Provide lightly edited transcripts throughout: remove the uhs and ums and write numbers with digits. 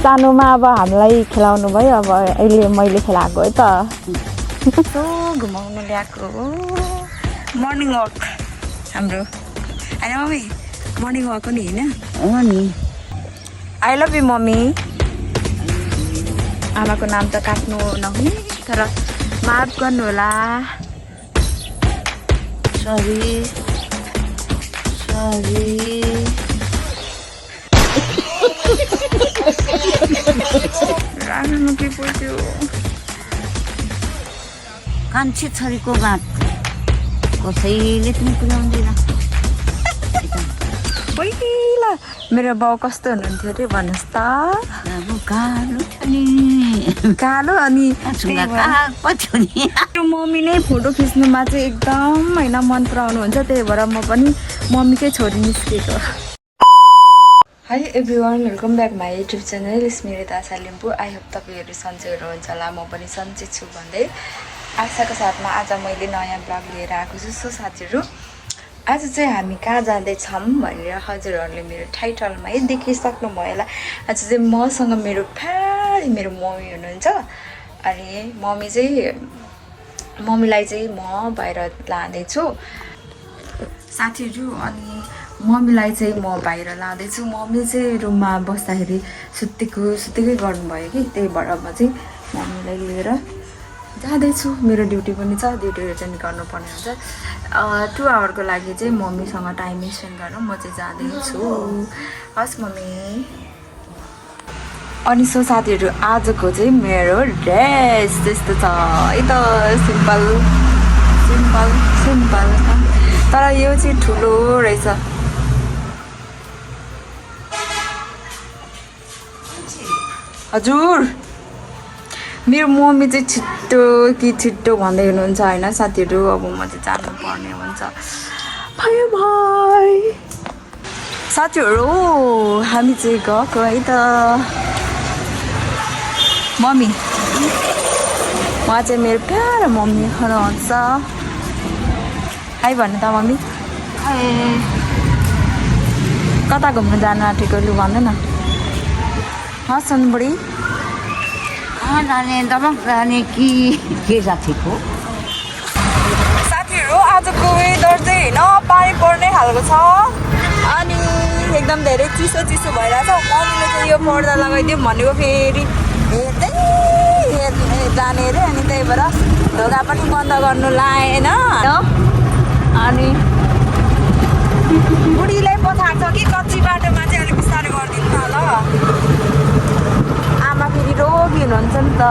सानोमा अब हामीलाई खेलाउनु भयो अब अहिले मैले खेलाएको है त यसो घुमाउनु ल्याएको मर्निङ वक हाम्रो होइन मम्मी मर्निङ वक हो नि होइन नि आई लभ यु मम्मी आमाको नाम त काट्नु नहुने तर माफ गर्नु होला सरी राख्नु के पर्थ्यो कान्छी छोरीको गाँठ कसैले पनि पुर्याउँदैन पहिला मेरो बाउ कस्तो हुनुहुन्थ्यो अरे भन्नुहोस् त अब कालो थियो नि कालो अनि पछ्यो नि मेरो मम्मी नै फोटो खिच्नुमा चाहिँ एकदम होइन मन पराउनुहुन्छ त्यही भएर म पनि मम्मीकै छोरी निस्केको high everyone welcome back my YouTube channel स्मृता लिम्बू आई होप तपाईँहरू सन्चै हुनुहुन्छ होला म पनि सन्चै छु भन्दै आशाको साथमा आज मैले नयाँ ब्लग लिएर आएको छु सो साथीहरू आज चाहिँ हामी कहाँ जाँदैछौँ भनेर हजुरहरूले मेरो टाइटलमै देखिसक्नुभयो होला आज चाहिँ मसँग मेरो प्यारी मेरो मम्मी हुनुहुन्छ अनि मम्मीलाई चाहिँ म बाहिर लाँदैछु साथीहरू अनि मम्मीलाई चाहिँ म बाहिर लाँदैछु मम्मी चाहिँ रुममा बस्दाखेरि सुत्तिकै गर्नुभयो कि त्यही भएर म चाहिँ मम्मीलाई लिएर जाँदैछु मेरो ड्युटी पनि छ ड्युटीहरू चाहिँ गर्नुपर्ने हुन्छ 2 आवरको लागि चाहिँ मम्मीसँग टाइम स्पेन्ड गर्न म चाहिँ जाँदैछु हस् मम्मी अनि सो साथीहरू आजको चाहिँ मेरो ड्रेस त्यस्तो छ है त सिम्पल तर यो चाहिँ ठुलो रहेछ हजुर मेरो मम्मी चाहिँ छिट्टो भन्दै हुनुहुन्छ होइन साथीहरू अब म चाहिँ जानुपर्ने हुन्छ भयो भाइ साथीहरू हामी चाहिँ गएको है त मम्मी उहाँ चाहिँ मेरो प्यारो मम्मी हुनुहुन्छ हाई भन्नु त मम्मी कता घुम्नु जानु आँटेको लु भन्दैन सुनबुढी जाने दमक जाने कि के साथीको साथीहरू आजको वेदर चाहिँ होइन पानी पर्ने खालको छ अनि एकदम धेरै चिसो भइरहेछ मम्मीले चाहिँ यो पर्दा लगाइदिउँ भनेको फेरि हेर्दै जाने अरे अनि त्यही भएर ढोका पनि बन्द गर्नु लाएन अनि बुढीलाई पठाएको छ कि कच्ची बाटोमा चाहिँ अलिक बिस्तारै गरिदिनु न ल आमा फेरि रोगी हुनुहुन्छ नि त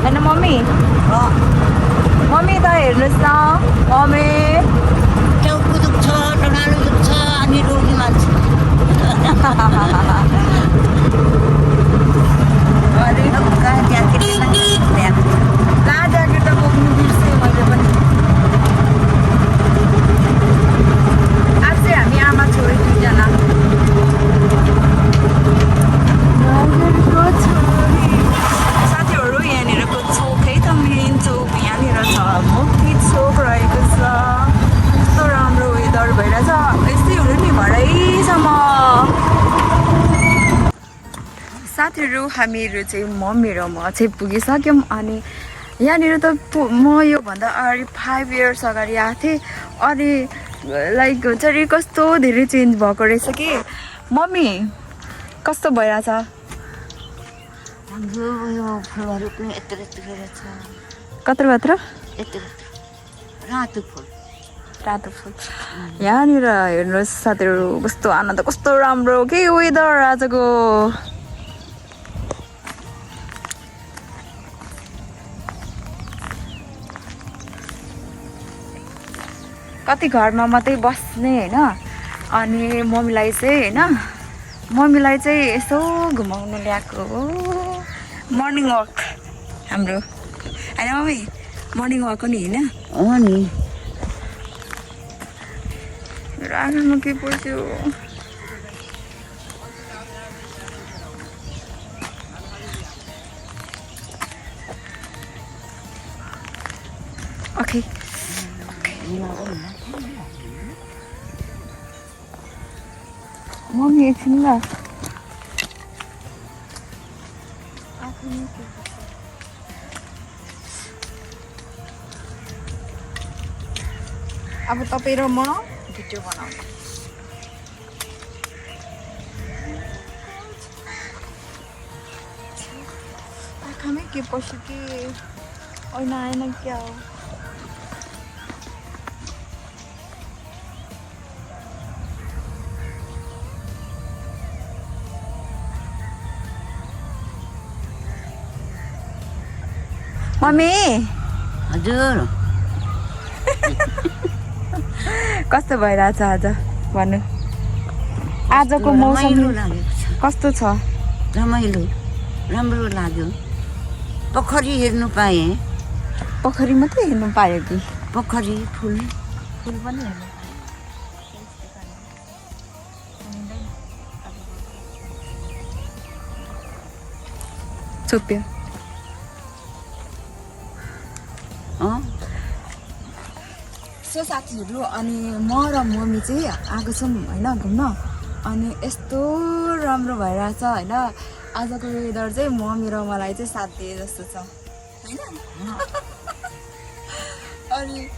होइन मम्मी त हेर्नुहोस् न मम्मी टाउको दुख्छ टनालो दुख्छ अनि रोगी मान्छे कहाँ ज्याकेट कहाँ ज्याकेट त बोक्नु बिर्सेँ मैले पनि आज चाहिँ हामी आमा छोरी 2 जना साथीहरू यहाँनिरको चोक है त मेन चोक यहाँनिर छ मुक्ति चोक रहेको छ कस्तो राम्रो वेदर भइरहेछ यस्तै हुनु नि भरैसम्म साथीहरू हामीहरू चाहिँ मम्मी र म चाहिँ पुगिसक्यौँ अनि यहाँनिर त म योभन्दा अगाडि 5 इयर्स अगाडि आएको थिएँ अनि लाइक हुन्छ नि कस्तो धेरै चेन्ज भएको रहेछ कि मम्मी कस्तो भइरहेछ हाम्रो यो फुलहरू पनि यत्रो रहेछ कत्रो रातो फुल यहाँनिर हेर्नुहोस् साथीहरू कस्तो आनन्द कस्तो राम्रो के वेदर आजको कति घरमा मात्रै बस्ने होइन अनि मम्मीलाई चाहिँ यसो घुमाउनु ल्याएको मर्निङ वक हाम्रो होइन मम्मी मर्निङ वक हो नि होइन नि राख्नु के पर्थ्यो ओके मम्मी एकछिन ल अब तपाईँ र म भिडियो बनाउने आँखामै के पस्यो कि ऐना आएन क्या हो मम्मी हजुर कस्तो भइरहेछ आज भन्नु आजको मौसम रमाइलो लागेको छ कस्तो छ रमाइलो राम्रो लाग्यो पोखरी हेर्नु पाएँ पोखरी मात्रै हेर्नु पायो कि पोखरी फुल फुल पनि हेर्नु चोप्यो सो साथीहरू अनि म र मम्मी चाहिँ आएको छौँ होइन घुम्न अनि यस्तो राम्रो भइरहेछ होइन आजको वेदर चाहिँ मम्मी र मलाई चाहिँ साथ दिए जस्तो छ होइन अनि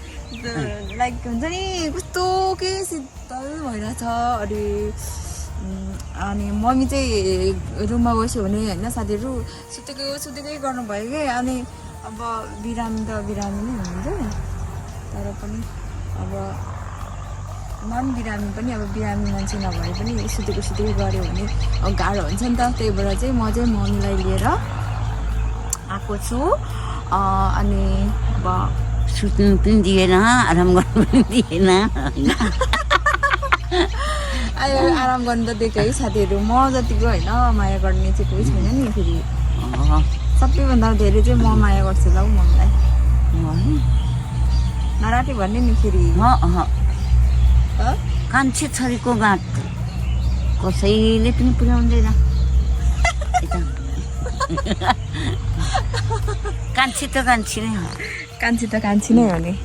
लाइक हुन्छ नि कस्तो के शीतल भइरहेछ अनि मम्मी चाहिँ रुममा बस्यो भने होइन साथीहरू सुतेकै गर्नुभयो कि अनि अब बिरामी त बिरामी नै हुनुहुन्छ तर पनि अब नन बिरामी पनि अब बिरामी मान्छे नभए पनि सुतेको गऱ्यो भने अब गाह्रो हुन्छ नि त त्यही भएर चाहिँ म चाहिँ मम्मीलाई लिएर आएको छु अनि अब सुत्नु पनि दिएन आराम गर्नु पनि दिएन आराम गर्नु त दिएको है साथीहरू म जतिको होइन माया गर्ने चाहिँ कोही छैन नि फेरि सबैभन्दा धेरै चाहिँ म माया गर्छु ल मम्मीलाई नराटी भन्ने नि फेरि कान्छी छोरीको गाँठ कसैले पनि पुर्याउँदैन कान्छी त कान्छी नै हो कान्छी त कान्छी नै हो नि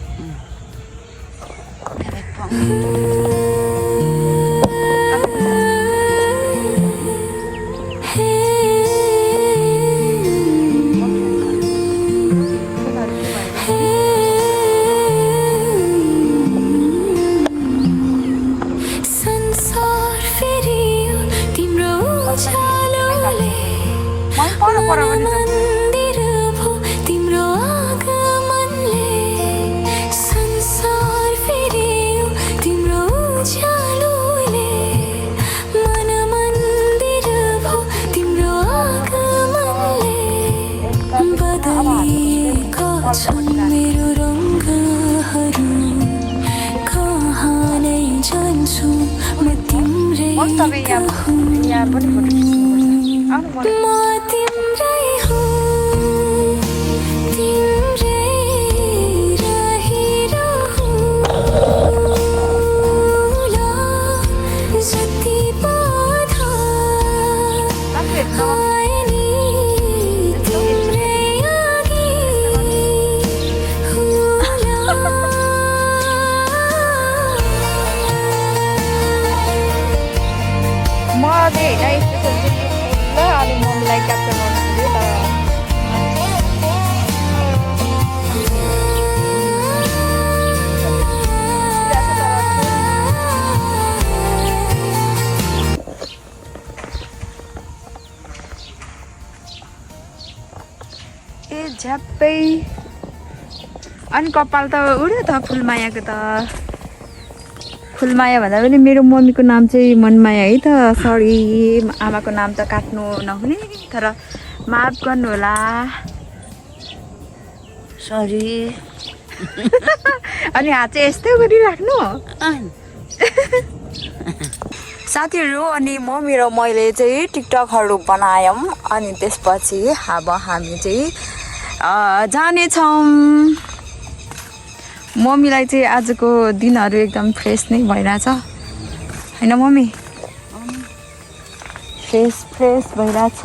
मेरो रङ्गहरू कहाँ नै जान्छु म तिम्रै म तिम्रै हुँ तिम्रै रहिरहँ जति बाधा आए नि तिम्रै अनि मम्मीलाई क्याप्चर गर्नु ए झ्याप्पै अनि कपाल त उड्यो त फुलमायाको त फुलमाया भन्दा पनि मेरो मम्मीको नाम चाहिँ मनमाया है त सरी आमाको नाम त काट्नु नहुने तर माफ गर्नु होला सरी अनि हात चाहिँ यस्तै गरिराख्नु साथीहरू अनि मम्मी र मैले चाहिँ टिकटकहरू बनायौँ अनि त्यसपछि अब हामी चाहिँ जानेछौँ मम्मीलाई चाहिँ आजको दिनहरू एकदम फ्रेस नै भइरहेछ होइन मम्मी फ्रेस भइरहेछ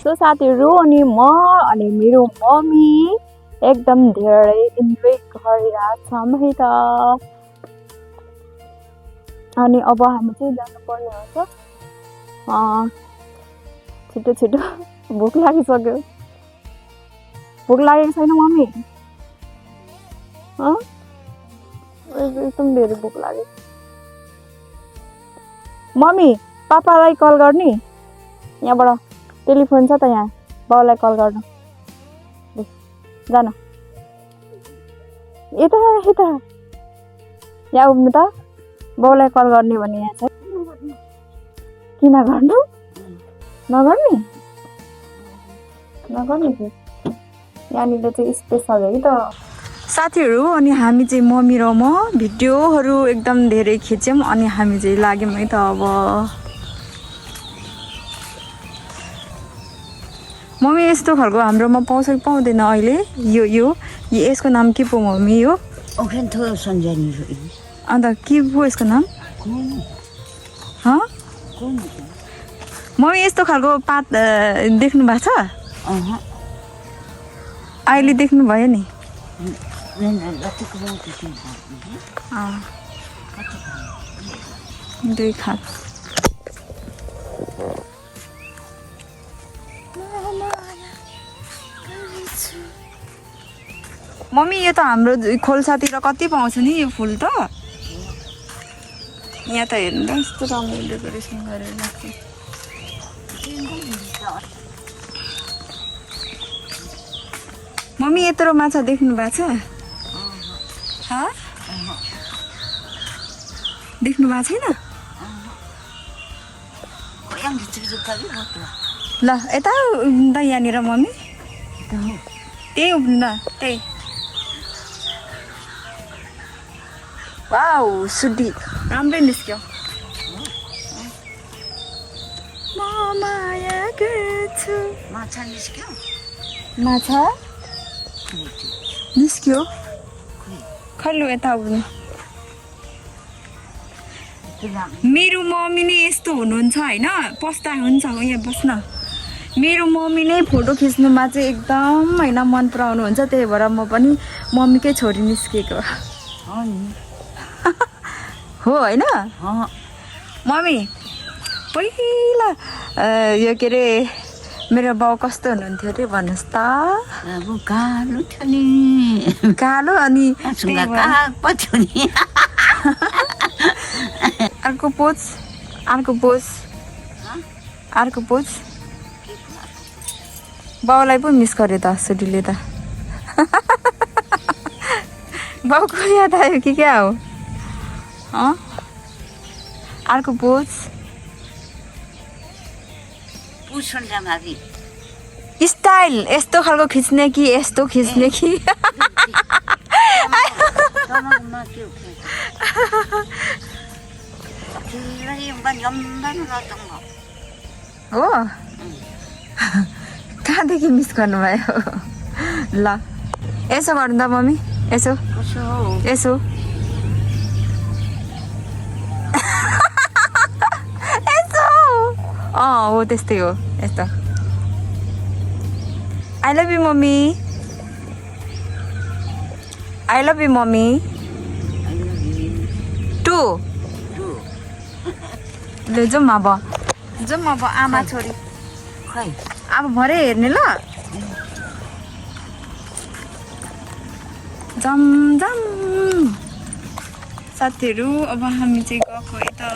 सो साथीहरू अनि म अनि मेरो मम्मी एकदम धेरै इन्जोय गरिरहेछौँ है त अनि अब हामी चाहिँ जानुपर्ने हुन्छ छिटो छिटो भोक लागिसक्यो भोक लागेको छैन मम्मी एकदम धेरै भोक लाग्यो मम्मी पापालाई कल गर्ने यहाँबाट टेलिफोन छ त यहाँ बाउलाई कल गर्नु जान यता यता यहाँ उभिनु त बाउलाई कल गर्ने भने यहाँ छ किन गर्नु नगर्ने यहाँनिर चाहिँ स्पेसल हो कि त साथीहरू अनि हामी चाहिँ मम्मी र म भिडियोहरू एकदम धेरै खिच्यौँ अनि हामी चाहिँ लाग्यौँ है त अब मम्मी यस्तो खालको हाम्रोमा पाउँछ कि पाउँदैन अहिले यो यसको नाम के पो मम्मी यो अन्त के पो यसको नाम मम्मी यस्तो खालको पात देख्नु भएको छ अहिले देख्नु भयो नि दुई खाल मम्मी यो त हाम्रो खोल्सातिर कति पाउँछ नि यो फुल त यहाँ त हेर्नु त यस्तो राम्रो डेकोरेसन गरेर राख्छ मम्मी यत्रो माछा देख्नु भएको छ देख्नु भएको छैन ल यता त यहाँनिर मम्मी त्यही उभिनु न त्यही वाउ सुडी राम्रै निस्क्यो माया गर्छु माछा निस्क्यो माछा निस्क्यो खल्लु यता उभिनु मेरो मम्मी नै यस्तो हुनुहुन्छ होइन पस्ता हुन्छ यहाँ बस्न मेरो मम्मी नै फोटो खिच्नुमा चाहिँ एकदम होइन मन पराउनुहुन्छ त्यही भएर म पनि मम्मीकै छोरी निस्केको हो होइन मम्मी पहिला यो के अरे मेरो बाउ कस्तो हुनुहुन्थ्यो अरे भन्नुहोस् त कालो थियो नि कालो अनि अर्को पोज बाउलाई पो मिस गर्यो त सुडीले त बाउको याद आयो कि क्या हो अर्को पोज स्टाइल यस्तो खालको खिच्ने कि यस्तो खिच्ने कि हो कहाँदेखि मिस गर्नुभयो ल यसो गर्नु त मम्मी यसो यसो हो त्यस्तै हो यस्तो I love you mummy too ल जाउँ अब आमा छोरी खै अब भरे हेर्ने ल जम साथीहरू अब हामी चाहिँ गएको यता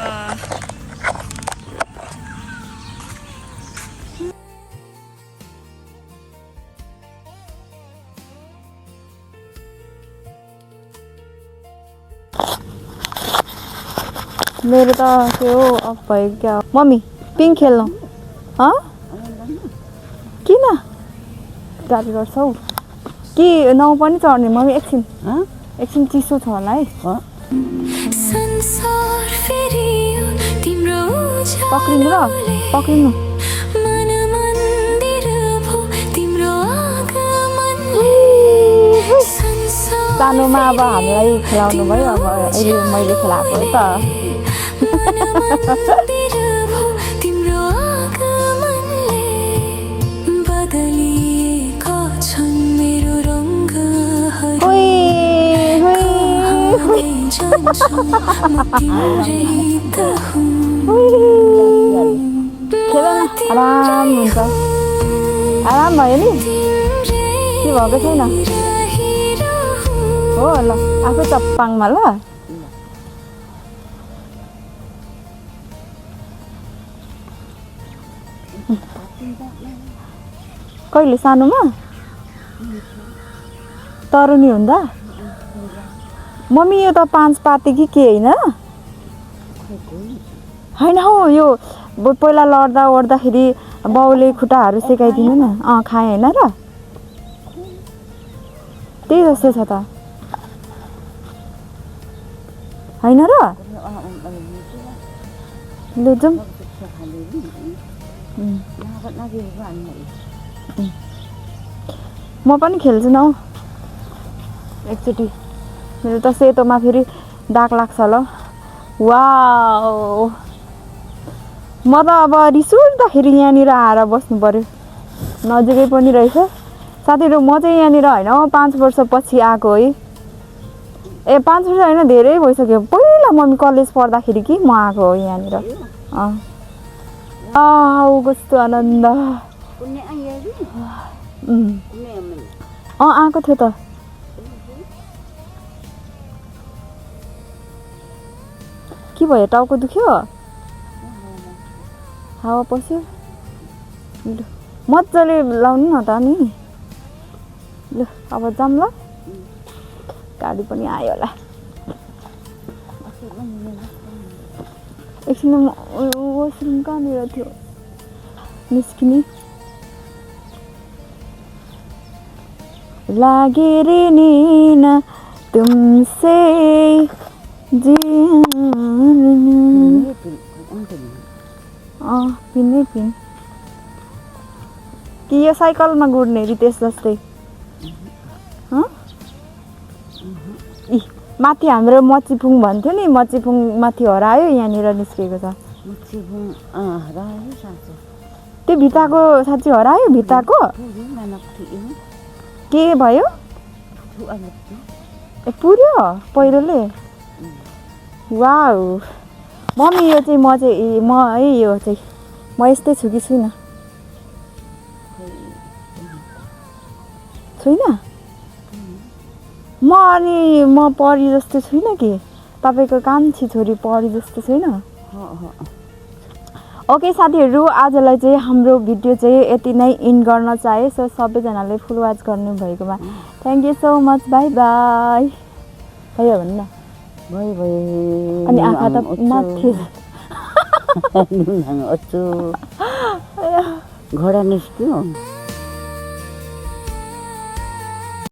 मेरो त के हो अफ भयो क्या मम्मी पिङ खेल्नु किन गाडी गर्छौ कि नाउ पनि चढ्ने मम्मी एकछिन चिसो छ होला है पक्रिनु सानोमा अब हामीलाई खेलाउनु भयो अब अहिले मैले खेलाएको हो त मेरो रङ्ग जान्छु म तिम्रै त हुँ खेल न आराम हुन्छ आराम भयो नि के भएको छैन हो ल आफै चप्पाङमा ल कहिले सानोमा तरुनी हुँदा मम्मी यो त 5 पाते कि के होइन हौ यो पहिला लड्दा ओर्दाखेरि बाउले खुट्टाहरू सेकाइदिनु न खाएँ होइन र त्यही जस्तो छ त होइन र लु जाउँ म पनि खेल्छु न हौ एकचोटि मेरो त सेतोमा फेरि दाग लाग्छ ल वाउ म त अब रिस उठ्दाखेरि यहाँनिर आएर बस्नु पर्यो नजिकै पनि रहेछ साथीहरू म चाहिँ यहाँनिर होइन 5 वर्षपछि आएको है ए 5 वर्ष होइन धेरै भइसक्यो पहिला मम्मी कलेज पढ्दाखेरि कि म आएको हो यहाँनिर कस्तो आनन्द आएको थियो त के भयो टाउको दुख्यो हावा पस्यो लु मजाले लाउनु न त नि लु अब जाऊँ ल गाडी पनि आयो होला एकछिन वासरुम कहाँनिर थियो निस्किने लागे रे नीना तुमसे पिन्नै पिन कि यो साइकलमा गुड्ने रितेश जस्तै इ माथि हाम्रो मचिफुङ भन्थ्यो नि मचिफुङ माथि हरायो यहाँनिर निस्केको छ त्यो भित्ताको साँच्ची हरायो भित्ताको के भयो ए पुर्यो पहिरोले वाउ मम्मी यो चाहिँ म है यो चाहिँ म यस्तै छु कि छुइनँ म अनि म परी जस्तो छुइनँ कि तपाईँको कान्छी छोरी परी जस्तो छुइनँ ओके साथीहरू आजलाई चाहिँ हाम्रो भिडियो चाहिँ यति नै इन्ड गर्न चाहे सो सबैजनाले फुल वाच गर्नु भएकोमा thank you so much by by भयो भन्नु न भयो अनि आँखा त माथि घोडा निस्क्यो